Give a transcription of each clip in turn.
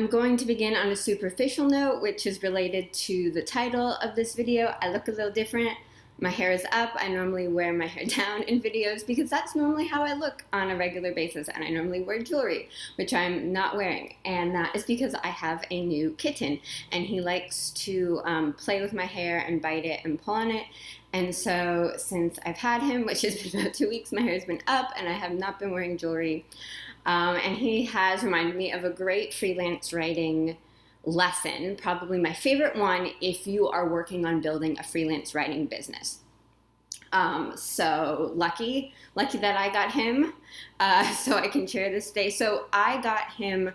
I'm going to begin on a superficial note, which is related to the title of this video. I look a little different. My hair is up. I normally wear my hair down in videos because that's normally how I look on a regular basis, and I normally wear jewelry, which I'm not wearing, and that is because I have a new kitten, and he likes to play with my hair and bite it and pull on it. And so since I've had him, which has been about 2 weeks, my hair has been up and I have not been wearing jewelry. And he has reminded me of a great freelance writing lesson, probably my favorite one if you are working on building a freelance writing business. So lucky that I got him, so I can share this today. So I got him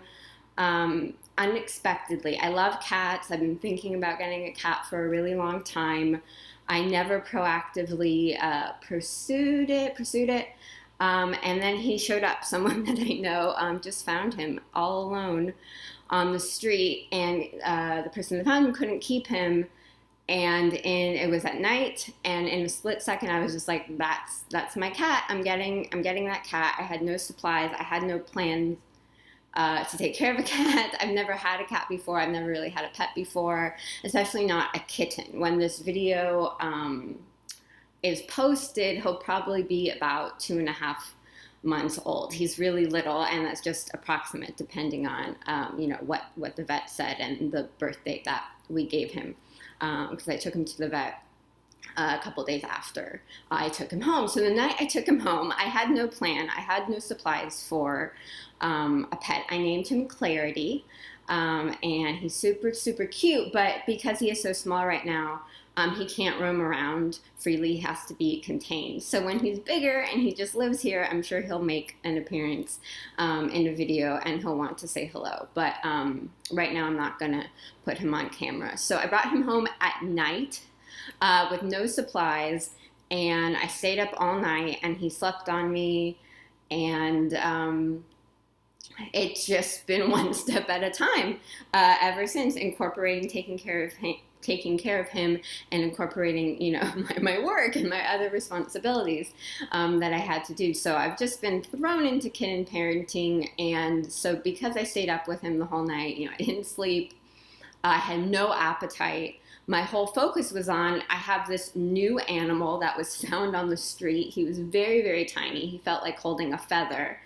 unexpectedly. I love cats. I've been thinking about getting a cat for a really long time. I never proactively pursued it. And then he showed up. Someone that I know just found him all alone on the street, and the person that found him couldn't keep him. And it was at night, and in a split second, I was just like, "That's my cat. I'm getting that cat." I had no supplies. I had no plans to take care of a cat. I've never had a cat before. I've never really had a pet before, especially not a kitten. When this video is posted, he'll probably be about 2.5 months old. He's really little, and that's just approximate depending on what the vet said and the birth date that we gave him, because I took him to the vet a couple days after I took him home. So the night I took him home, I had no plan. I had no supplies for a pet. I named him Clarity, and he's super, super cute, but because he is so small right now, he can't roam around freely. He has to be contained. So when he's bigger and he just lives here, I'm sure he'll make an appearance in a video and he'll want to say hello. But right now I'm not gonna put him on camera. So I brought him home at night with no supplies, and I stayed up all night, and he slept on me, and it's just been one step at a time ever since, incorporating taking care of him and incorporating, my work and my other responsibilities that I had to do. So I've just been thrown into kitten parenting, and so because I stayed up with him the whole night, I didn't sleep, I had no appetite. My whole focus was on, I have this new animal that was found on the street. He was very, very tiny. He felt like holding a feather.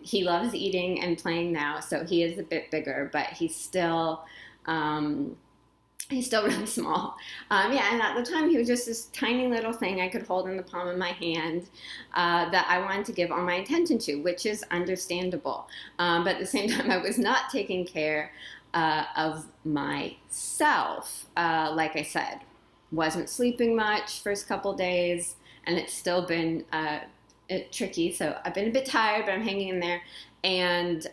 He loves eating and playing now, so he is a bit bigger, but he's still really small. And at the time, he was just this tiny little thing I could hold in the palm of my hand that I wanted to give all my attention to, which is understandable. But at the same time, I was not taking care of myself. Like I said, wasn't sleeping much first couple days, and it's still been tricky. So I've been a bit tired, but I'm hanging in there. And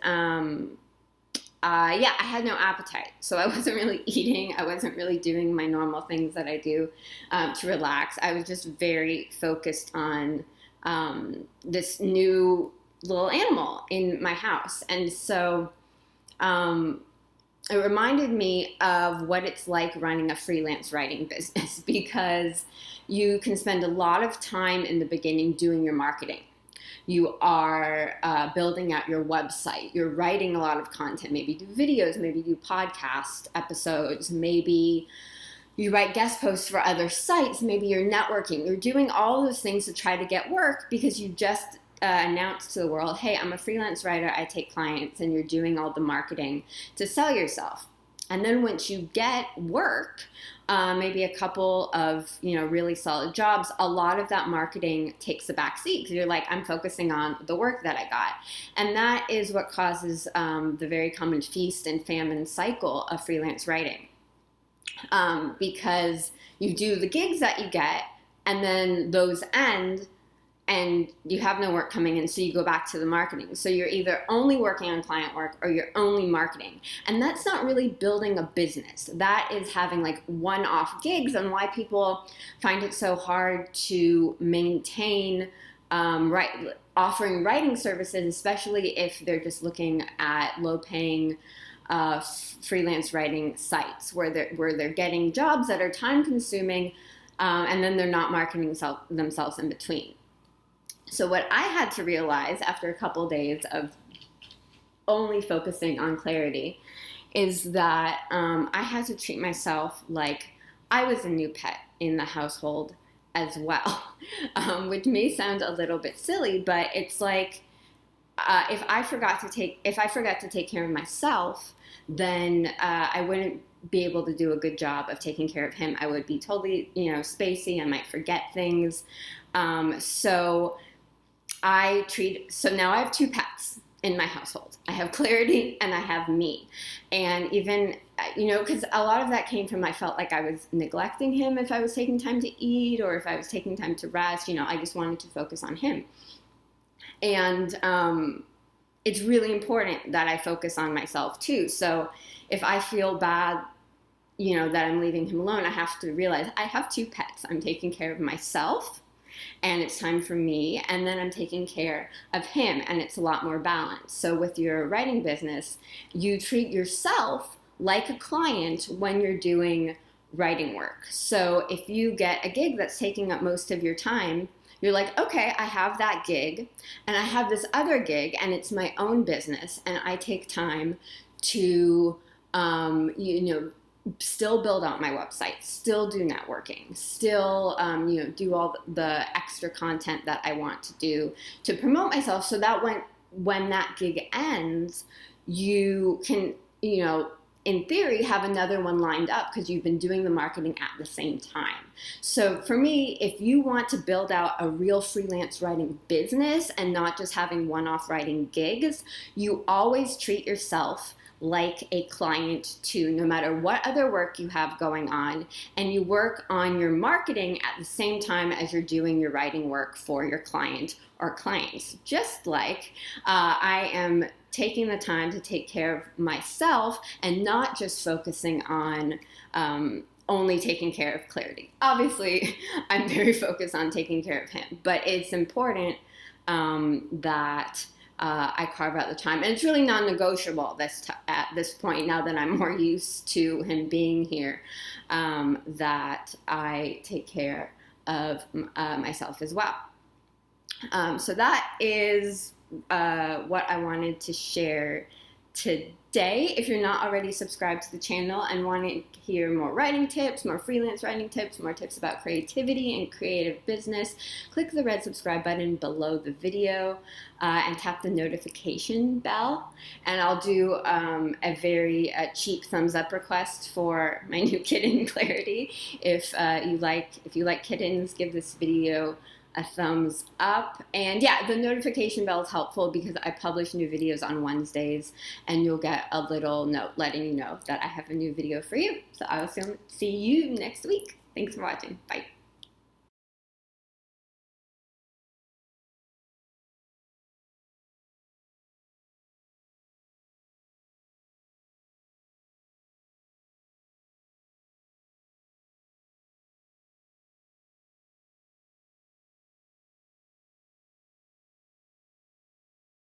I had no appetite, so I wasn't really eating. I wasn't really doing my normal things that I do to relax. I was just very focused on this new little animal in my house. And so it reminded me of what it's like running a freelance writing business, because you can spend a lot of time in the beginning doing your marketing. You are building out your website. You're writing a lot of content. Maybe do videos, maybe do podcast episodes, maybe you write guest posts for other sites, maybe you're networking. You're doing all those things to try to get work because you just announced to the world, hey, I'm a freelance writer, I take clients, and you're doing all the marketing to sell yourself. And then once you get work, maybe a couple of really solid jobs, a lot of that marketing takes a back seat because you're like, I'm focusing on the work that I got. And that is what causes the very common feast and famine cycle of freelance writing. Because you do the gigs that you get, and then those end, and you have no work coming in, so you go back to the marketing. So you're either only working on client work or you're only marketing. And that's not really building a business. That is having like one-off gigs, and why people find it so hard to maintain offering writing services, especially if they're just looking at low-paying freelance writing sites where they're getting jobs that are time-consuming, and then they're not marketing themselves in between. So what I had to realize after a couple of days of only focusing on clarity, is that I had to treat myself like I was a new pet in the household as well, which may sound a little bit silly, but it's like if I forgot to take care of myself, then I wouldn't be able to do a good job of taking care of him. I would be totally, spacey. I might forget things. So now I have two pets in my household. I have Clarity and I have me. And even, because a lot of that came from, I felt like I was neglecting him if I was taking time to eat or if I was taking time to rest. I just wanted to focus on him. And it's really important that I focus on myself too. So if I feel bad, that I'm leaving him alone, I have to realize I have two pets. I'm taking care of myself and it's time for me. And then I'm taking care of him and it's a lot more balanced. So with your writing business, you treat yourself like a client when you're doing writing work. So if you get a gig that's taking up most of your time, you're like, okay, I have that gig and I have this other gig and it's my own business and I take time to, still build out my website, still do networking, still, do all the extra content that I want to do to promote myself so that when that gig ends, you can, in theory, have another one lined up because you've been doing the marketing at the same time. So for me, if you want to build out a real freelance writing business and not just having one-off writing gigs, you always treat yourself like a client too, no matter what other work you have going on, and you work on your marketing at the same time as you're doing your writing work for your client or clients. Just like I am taking the time to take care of myself and not just focusing on only taking care of Clarity. Obviously, I'm very focused on taking care of him, but it's important that I carve out the time. And it's really non-negotiable at this point, now that I'm more used to him being here, that I take care of myself as well. So that is what I wanted to share today. If you're not already subscribed to the channel and want to hear more writing tips, more freelance writing tips, more tips about creativity and creative business, click the red subscribe button below the video and tap the notification bell. And I'll do a very cheap thumbs up request for my new kitten, Clarity. If you like kittens, give this video a thumbs up. And yeah, the notification bell is helpful because I publish new videos on Wednesdays and you'll get a little note letting you know that I have a new video for you. So I will see you next week. Thanks for watching. Bye.